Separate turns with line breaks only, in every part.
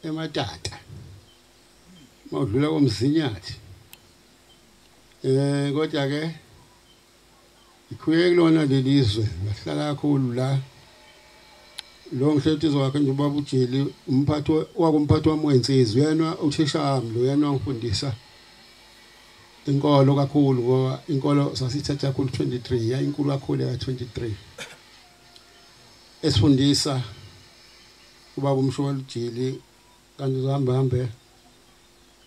ematata mawudlula komzinyathi kodwa ke ikhuye kulona lelizwe ngahlala kakhulu la lo ngihlethizo wakhe nje ubaba uJeli umphathi wakumphathi wami wensizwe uyena uthisha wami lo uyena wangifundisa inkolo kakhulu ngoba inkolo sasithatha kakhulu 23 yayinkulu kakhulu ka 23 esifundisa ubaba uMshumayeli kanti uhambe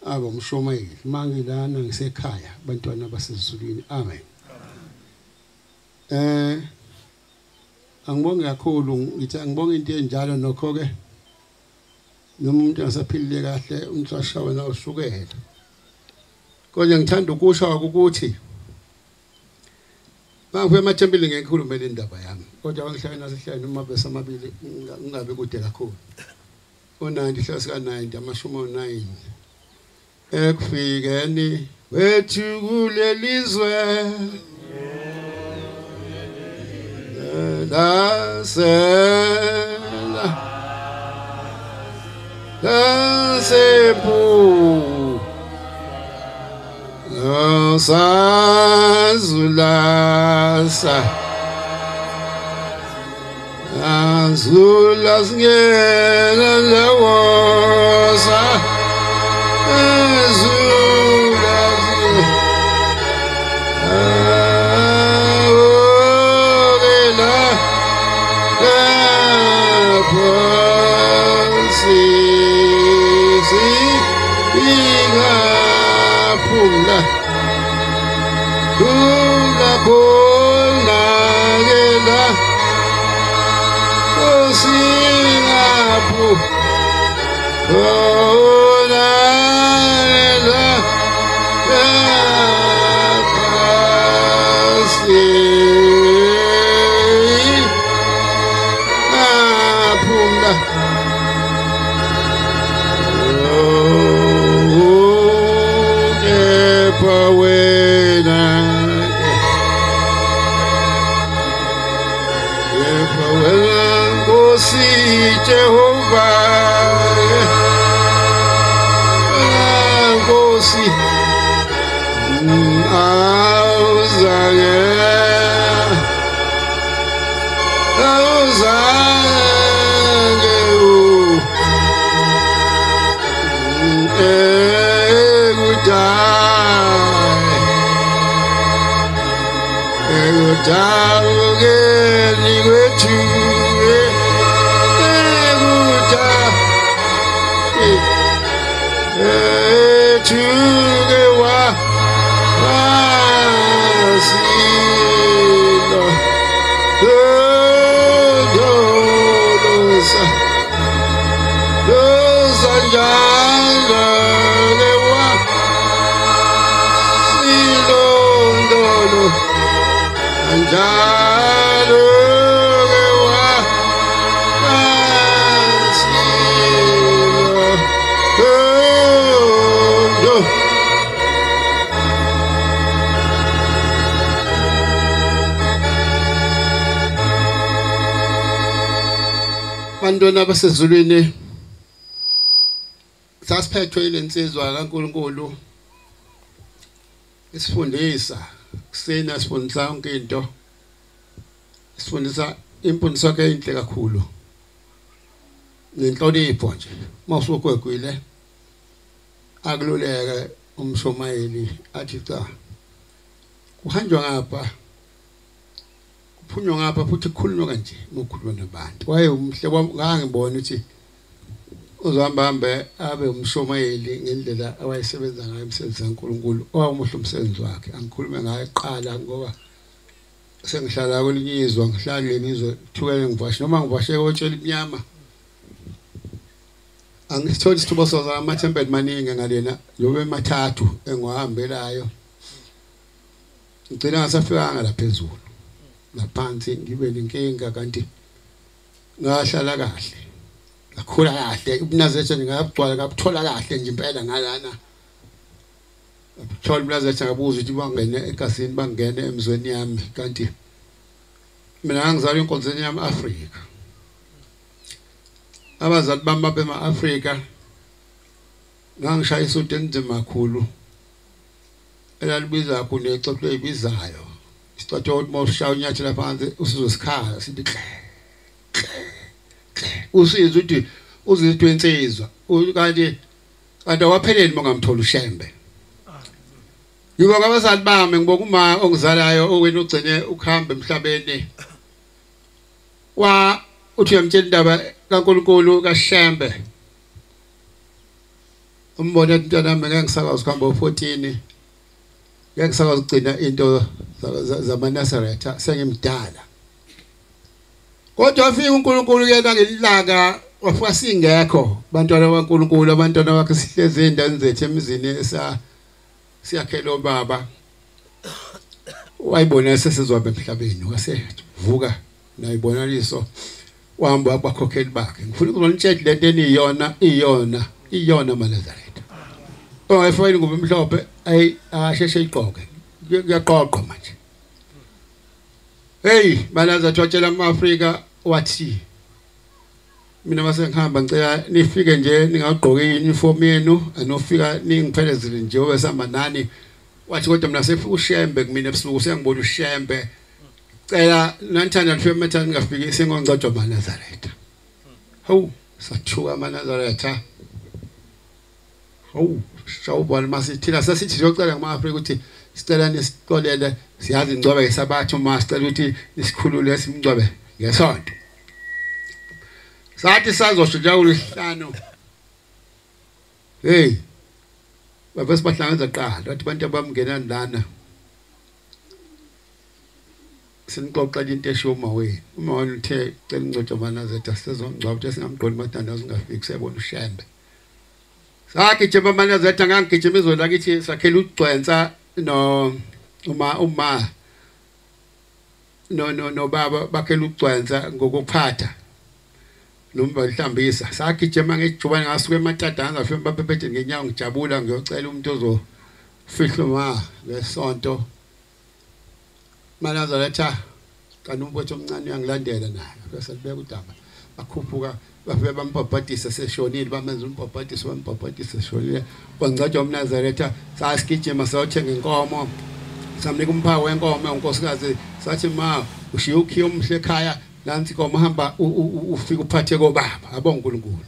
aba uMshumayeli mangilana ngisekhaya bantwana basezulwini amen. Angibonge kakhulu ngithi angibonge into enjalo nokho ke nomuntu asaphilile kahle umthasha wena usukela kodwa ngithanda ukusho ukuthi mangibuye emathempelini ngikhulume le ndaba yami kodwa wangihlala nasehlala noma besamabili ngingabe kude kakhulu o90 hlasi ka90 amashumi o9 ekufikeni wethu kulelizwe la sepu sazulasa azulas ngela lawosa azulas bantwana basezulwini sasiphethwe ilensizwa kaNkuluNkulu isifundisa kusena sifundisa yonke into sifundisa imfundiso yakhe inhle kakhulu nenhlonipho nje mawusugwegwile akululeke uMshumayeli athi cha kuhanjwa ngapha kuphunywa ngapha futhi kukhulunywa kanje ngokukhuluma nabantu waye umhle ngangibona ukuthi uzohamba abe uMshumayeli ngendlela awayesebenza ngayo umsebenzi kaNkuluNkulu owawumuhle umsebenzi wakhe angikhulume ngayo eqala ngoba sengihlala kwelinizwa ngihlala lenizwe thukele ngivashe noma ngivashe kotshela iminyama angitholi isithubo soza amathempeli maningi ngalena yobe mathathu engiwahambelayo ngicela ngasafikanga la phezulu laphansi ngibe lenkinga kanti ngahlala kahle ngakhula kahle ubunazethe ngabugcwala ngabuthola kahle nje impela ngalana thola ubunazethe ngabuza ukuthi bangene egasini bangene emzweni yami kanti mina ngizalwa enkonzweni yami Afrika abazali bami bema Afrika ngangishaya isuti enzima kakhulu elalibiza kunexoxo ebizayo isicatho umoshaya unyathela phansi usizosikhala sithi usizwe uthi uzizwe insizwa kanti awapheleli mongamthola uShembe yibo ngabazali bami ngiboka uma ongizalayo owena ugcine ukuhamba emhlabeni uthi uyamtshela indaba kaNkulunkulu kaShembe umbona umntwana wami ngeke ngisakwazi ukuhamba u14 ngeke ngisakwazi ukugcina into zamaNazaretha sengimdala kodwa wafika uNkulunkulu yena ngelilanga wafika singekho bantwana baNkulunkulu abantwana bakhe sihlezi endaweni zethu emizini siyakhela obaba wayibona sesizoba emhlabeni wasevuka nayibonaliso wahamba abakhokheli bakhe ngifuna ukuzonitshela lento iyona maNazaretha ongayifayini ngoba emhlophe asheshe iqoqe kuyaqoqwa manje hey maNazaretha watshela ama-Afrika wathi mina mase ngihamba ngicela nifike nje ningagqoki uniform yenu anofika ningiphelezele nje obesihamba nani wathi kodwa mina sefika uShembe kumina ebusuku sengibona uShembe cela nanithanda nifike metha ningafiki sengongcwatshwa maNazaretha hawu sathuka maNazaretha hawu shawubona masithina sasithi siyocela ngama-Afrika ukuthi sicela nisixolele siyazi ingcwabe ngesabatho masicela ukuthi nisikhulule simngcwabe ngesonto sathi sazosho njalo uLwesihlanu hey bafesi bahlanganisa qala bathi abantu abamngena lana sinixoxela into eshoma wena uma wena uthe cela ingcwatshwa maNazaretha sezongcwaba ukuthi singamqondi mathandazo ngafiki siyabona uShembe sakijima maNazaretha ngangigijima izolo lakithi sakhela ugcwensa uma no baba bakhela ugcwensa ngokuphatha noma lihlambisa sakijima ngejubane ngasuka ematata ngafika baphethe ngenyawo ngijabula ngiyocela umuntu ozofihla ngesonto maNazaretha kanumpoto omncane yangilandela naye bese libeka udaba bakhuphuka bafike bampapatisa seshonile bamenza umpapatisa bampapatisa seshonile bangcwatshwa uNazaretha sasigijima sayothenga inkomo samnika umphawu wenkomo unkosikazi sathi ma ushiya ukhiya umhle ekhaya nansi inkomo hamba ufika uphathe kobaba abonga uNkulunkulu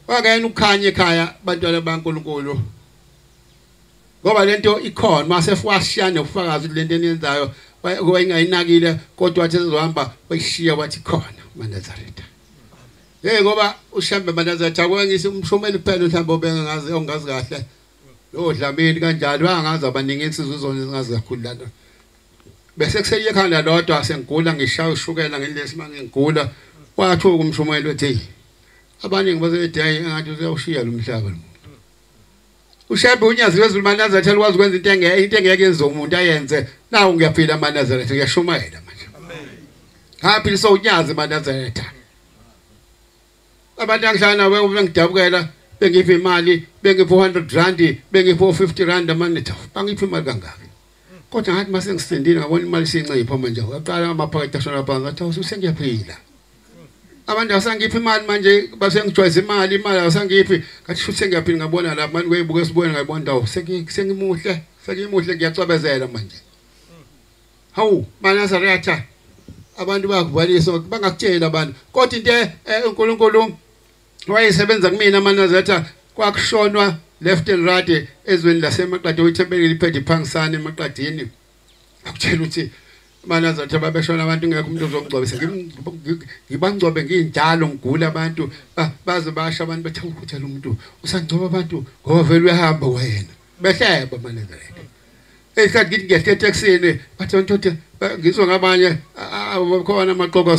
wakayena ukukhanya ekhaya bantwana baNkulunkulu ngoba lento ikhona mase fwashiyana ufakazi lento eniyenzayo wayengayinakile kodwa wathi ezohamba wayishiya wathi khona maNazaretha hey ngoba uShembe maNazaretha kwengise umshumeli phela mhlawumbe obengazi ongazi kahle lo dlamini kanjalo bangazi abaningi insizwe izona ezingazi kakhulu lana bese kuseliye ekhanda lodwa sengigula ngishaya ushukela ngendlesi mangigula wathi umshumeli wethi abaningi baseday engathi uyawushiya lo mhlaba lo uShembe unyazi wezulu maNazaretha likwazi ukwenza into engeke yenze umuntu ayenze nawo ngiyaphila maNazaretha ngiyashumayela manje amen happy so unyazi maNazaretha abantu angihlala nawe ngidabukela bengiphi imali bengiphi 100 rand bengiphi 50 rand manetha bangiphi imali kangaka kodwa ngathi mase ngisendile ngabona imali sincipha manje waqala amaphakethe ashona phansi ngathi usengiyaphila abantu asangiphi imali manje basengijwayeza imali asangiphi ngathi futhi sengiyaphila ngabona la manje kweyibuke sibone ngayibona ndawo sengimuhle ngiyacwabezela manje hawu maNazaretha abantu bayakuvalisa bangakutshela abantu kodwa into uNkulunkulu wayesebenza kumina maNazaretha kwakushonwa left and right ezweni lasemaqadi wethempeli liphethe iphangisana emaqadini akutshela ukuthi maNazaretha babeshona abantu ngeke umuntu uzongcwabisa ngibangcwabe nginjalo ngigula abantu baze basha abantu bethe ukuthi lo muntu usangcwaba abantu ngoba vele uyahamba wena behleba maNazaretha esikhathi ngithi ngiyahlethe ekseni bathi ntothi ngizwa ngabanye khona amaqoqo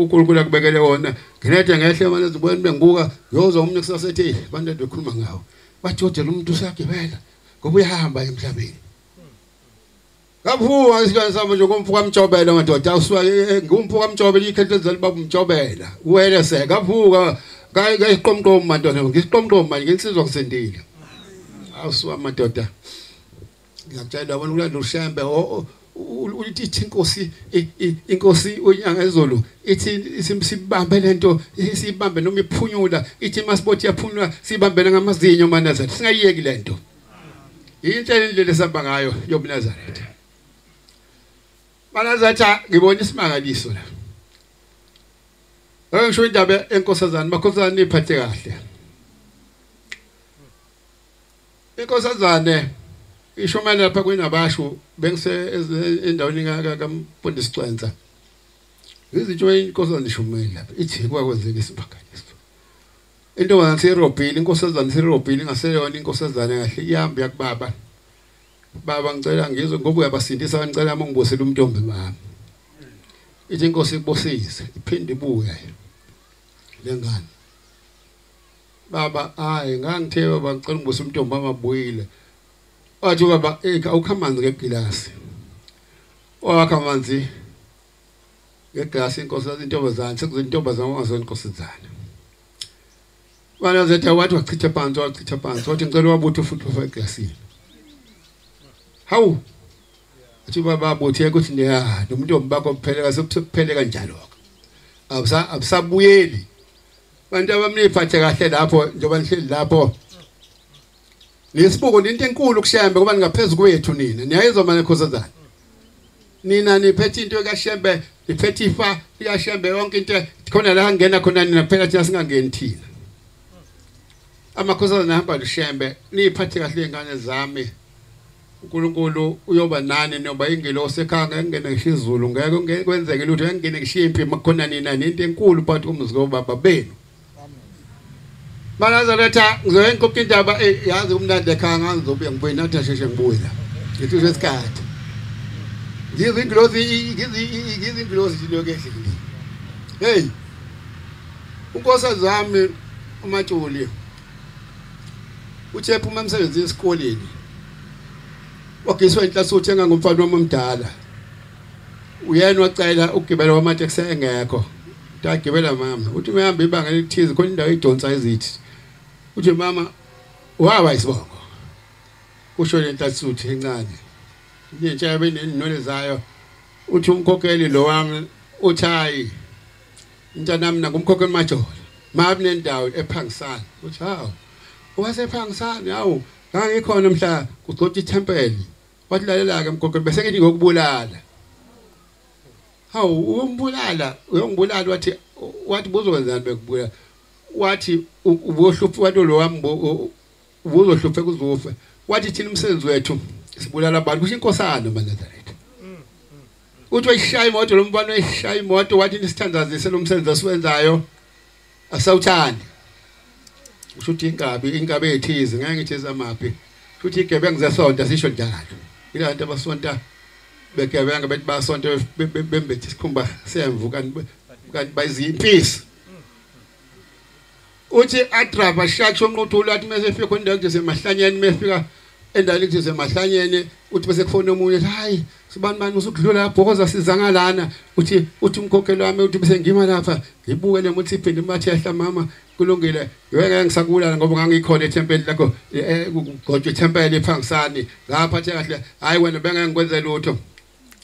uNkulunkulu akubekele wona nginethe ngehle manje zibona benguka ngiyozwa umuntu kusasethi abantu bekhuluma ngawo bathi kodwa lo muntu usagibela ngoba uyahamba emhlabeni kabuwa isikhathi sami nje kumfuka amjobela madoda awusuka ngumfuka amjobela ikhethe zalibaba umjobela wele seka kabuka ngayiqomqomo madoda ngisiqomqomo manje ngisizwa ngisendile awusuka madoda ngiyatshela wena uLando uShembe ulithi inkosi unyanga ezolo ithi sibambe lento sibambe noma iphunyula ithi masibothi yaphunyula sibambele ngamazinyo maNazaretha singayiyeki lento into endlela esamba ngayo yobuNazaretha maNazaretha ngibona isimangaliso la ngisho indaba enkosazana makhosazana iphathe kahle inkosazana isho manje lapha kwenabasho bengise endaweni kaMfundisi Cwenza izinto inkosazana ishumela lapha ithi kwakwenzeka isiphakaniso intombazana sirobhile inkosazana sirobhile ngaseyona inkosazana kahle ihambe yakubaba baba ngicela ngizwe ngoba uyabasindisa ngicela ngibosele umntombi mama ithi inkosi ikubosise iphinde ibuye lengane baba hayi ngangithe baba ngicela ngibose umntombi amabuyile wathi baba awukhamanzi ngegilasi wakha amanzi ngegilasi inkosazana intombazana sekuzintombazana ongazona inkosazana maNazaretha wathi wachitha phansi wathi ngicela wabuthe futhi eglasini hawu athi baba bothi ukuthi nomuntu bakho kupheleka sekuphele kanjalo abusabuyeli bantu abamniphathe kahle lapho njengoba nihleli lapho nesibuko into enkulu kuShembe ngoba ningaphezulu kwethu nina niyayizwa manje khosazana nina niphethe into kaShembe niphethe ifa likaShembe yonke into khona la ngena khona nina phela thina singangeni thina amakhosazana ahamba noShembe niphathe kahle izingane zami uNkulunkulu uyoba nani noba ingelosi ekhanga ngene ngishizulu ngeke kwenzeke lutho ngene ngishimpi makhona nina into enkulu phakathi komuzi kobaba benu maNazaretha ngizoyenza konke indaba yazi umnandi ekhanga ngizobuya ngibuye nathi asheshe ngibuye la ngithi sesikhathi ngizingilosi lokho hey unkosazana uMajoli uthe phuma emsebenzini esikoleni wagiswa inhlasi uthenga ngumfana wami omdala uyena wacela ukugibela wamateksi engekho utagibela mama uthi mehamba ibanga elithize khona indawo idonsa izithi uthi mama waba isibongo usho lenhlasi uthi encane njentsha benenole zayo uthi umkhokheli lo wami uthi hayi mntanami ngumkhokheli Majola mabi nendawo ephangisana uthi hawu wasephangisana hawu ngangikhona mhla kuxoxa ithempeli wathi lalela ke mkhokheli bese ngithi ngokubulala hawu uyongibulala wathi buzokwenzani bekubulala wathi ubohlupha wathi lo wami uzohluphe kuzofa wathi thina umsebenzi wethu sibulala abantu kusho inkosana maNazaretha uthi wayishaya imoto lo mbano wayishaya imoto wathi nisithandazise lo msebenzi asiwenzayo asawuthandi usho uthi ingabe ethize ngeke ngithiza maphi futhi igebengu zesonto sisho njalo ilanto abasonta begebenga bethi basonto bembethe isikhumba semvu kanti bayizimpisi uthi adrava shakho umnquthulo athi mase efika khona ndawo semahlanyeni mefika endaweni kuthi semahlanyeni uthi bese kufona umunye hayi sibani usukudlula lapho koza sizanga lana uthi umkhokheli wami uthi bese ngima lapha ngibuke le muthi iphinde mathi yahla mama kulungile ngeke ngisakubulala ngoba ngangikhona ethempeli lakho kugodwe ithempeli ephangisani ngaphathe kahle hayi wena bengeke ngikwenze lutho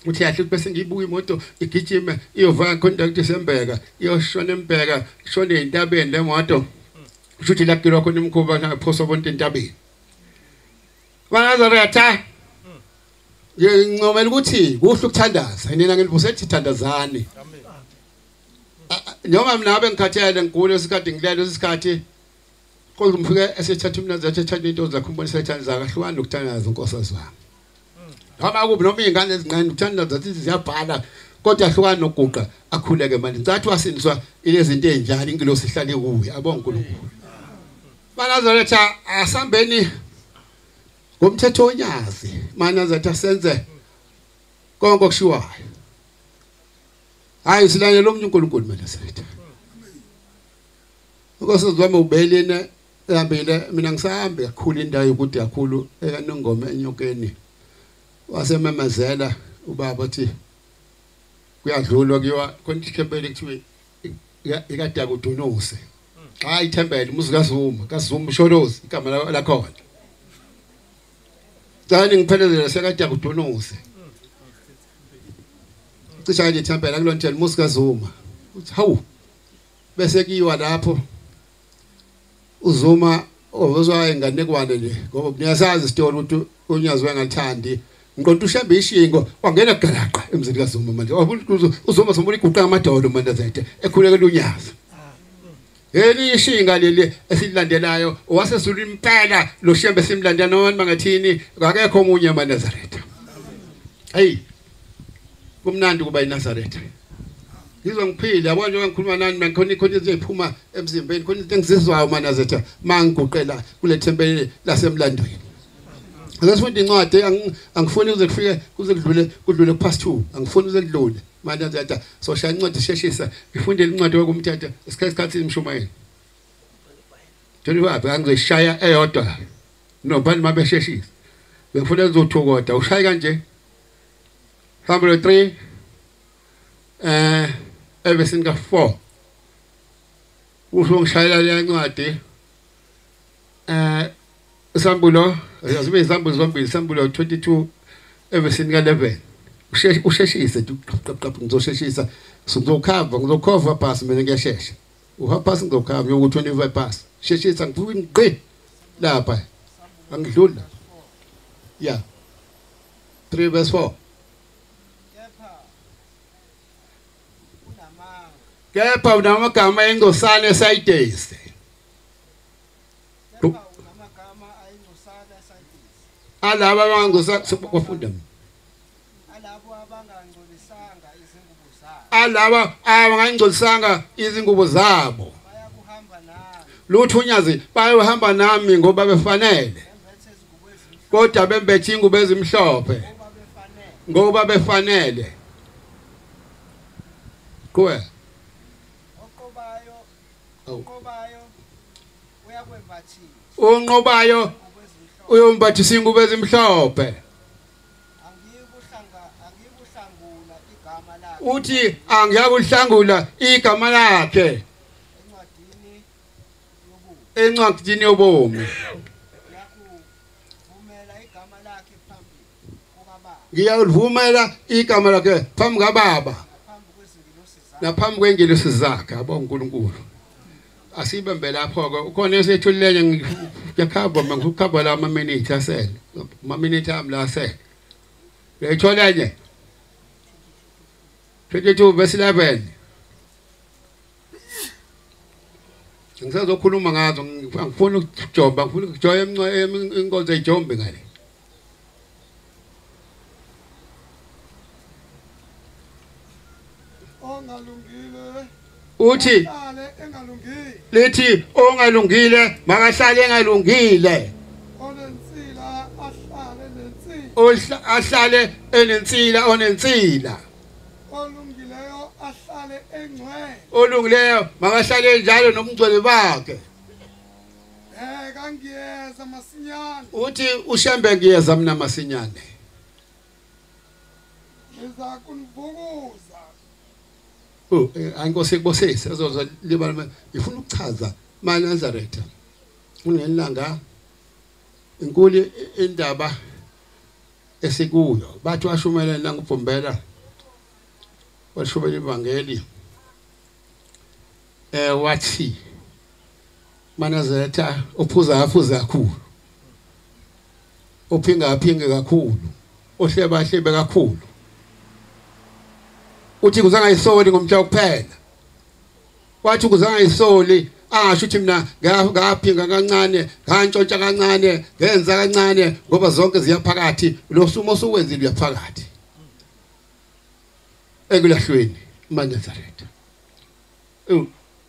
uthi yahle bese ngibuka imoto igijima iyova khona kuthi sembeka iyoshona embeka shone entabeni lemoto ushuthi lakilo khona imkhuba ngaphosa bonke entabeni maNazaretha ngicomela ukuthi kuhle ukuthandaza nina ngilibusethi thandazani noma mina ngabe ngikhathele ngigule isikhathi ngilele isikhathi kodwa ngifike esethatha uMnazaretha ethatha into zakhe umbonisa ethandaza kahlukana nokuthandaza unkosazana wami noma kubi noma izingane ezincane ukuthandaza zithi ziyabhala kodwa ahlukana nokuguqa akhuleke manje ngicathi wasindiswa ilezinto ezinjalo ingilosi ihlale kuye abonke uNkulunkulu maNazaretha asambeni ngomthetho onyazi maNazaretha senze konke okushiwayo hayi silalele omunye uNkulunkulu maNazaretha ukosazwami ubelene ehambile mina ngisahambe kakhulu indawo yokuthi kakhulu ekanongoma enyokeni wasememezela ubaba uthi kuyadlulwa kuyiwa khona ithempeli kuthiwe ikade akudunuse hayi ithempeli umuzi kaZuma uSholozi igama lakhona Dani ngiphelezela sekade akudunuse cisha nje ithempela kulontela musika Zuma uthi hawu bese kiwa lapho uZuma ozwa inganekwane le ngoba niyasazi isitori ukuthi unyazi wengathandi ngiqonda uShembe ishingo wangena galaqa emzini kaZuma manje uZuma sombona iguqa amadolo manje zethe ekhulekela unyazi yeni ishinga leli esilandelayo owasesula impela lo uShembe simlandela noma mangathini akekho omunye eNazaretha hey kumnandi kuba eNazaretha ngizwa ngiphile yabona njengoba ngikhuluma nani mangikhona ikhona eziphuma emzimbeni khona into engizizwayo eNazaretha mangiguqela kule thempeli lasemlandweni ngasifunda incwadi angifuni kuze kudlule past 2 angifuni kuze kudlule manje ngizathi soshaya incwadi sheshisa ngifundele incwadi yokumthatha isikhathi Mshumayeli 25 angizoshaya eyodwa nobani mabesheshisa bengifuna uzothokoda ushaya kanje Psalm 3 everything ka 4 usongishayela le ncwadi isambulo yazibe izambulo zombili isambulo 22 everything ka 11 usheshise ngizosheshisa ngizokhova pass mina ngiyashesha pass ngizokhava yoku 25 pass sheshisa ngivuka ngiqi lapha angidlula yeah 3 verse 4 kepha unamagama engosana esayidese alaba abangosana kwafunda alaba abangangcolisanga izingubo zabo lutho unyazi bayahamba nami ngoba befanele kodwa bembethe ingubo ezimhlophe ngoba befanele kuwe unqobayo uyombathisa ingubo ezimhlophe uthi angiyakuhlangula igama lakhe encwadini yobomi ngiyavumela igama lakhe phambi kaBaba naphambi kwengelosi zakhe aboNkulunkulu asibe lapho ke ukhona esethulile ngiyakhava mangikhava la ama minute asele ama minute ami la asele uyayithola nje 22 verse 11 ngisazokhuluma ngazo ngifuna ukujoba ngifuna ukujoya inkonzo ejombe ngale
ongalungile
uthi lithi ongalungile makahlale engalungile
onensila ahlale nensila
ahlale enensila onensila
olungileyo ahlale engcwele
olungileyo makahlale njalo nomngcwele bakhe
ngiyeza masinyane
uthi uShembe ngiyeza mina masinyane
ngiza kunivukuza
ayinkosi kubosisi azozwa libala ngifuna ukuchaza maNazaretha kunelanga inkulu indaba esikuyo bathi washumayela nanguBhombela washumayela ivangeli wathi maNazaretha uphuza kakhulu uphinga kakhulu ohleba kakhulu uthi kuzangayisoli ngomhla kuphela wathi kuzangayisoli angasho ukuthi mina ngaphinga kancane ngantshontsha kancane ngenza kancane ngoba zonke ziyaphakathi lo sumo sokwenzile uyaphakathi ekulahlweni maNazaretha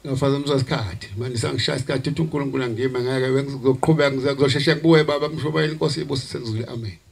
ngafaza umsasikhathi manje sangishaya isikhathi uthi uNkulunkulu angime ngeke ngizoqhubeka ngizosheshe kubuye baba Mshumayeli inkosi ibusise ezule amen.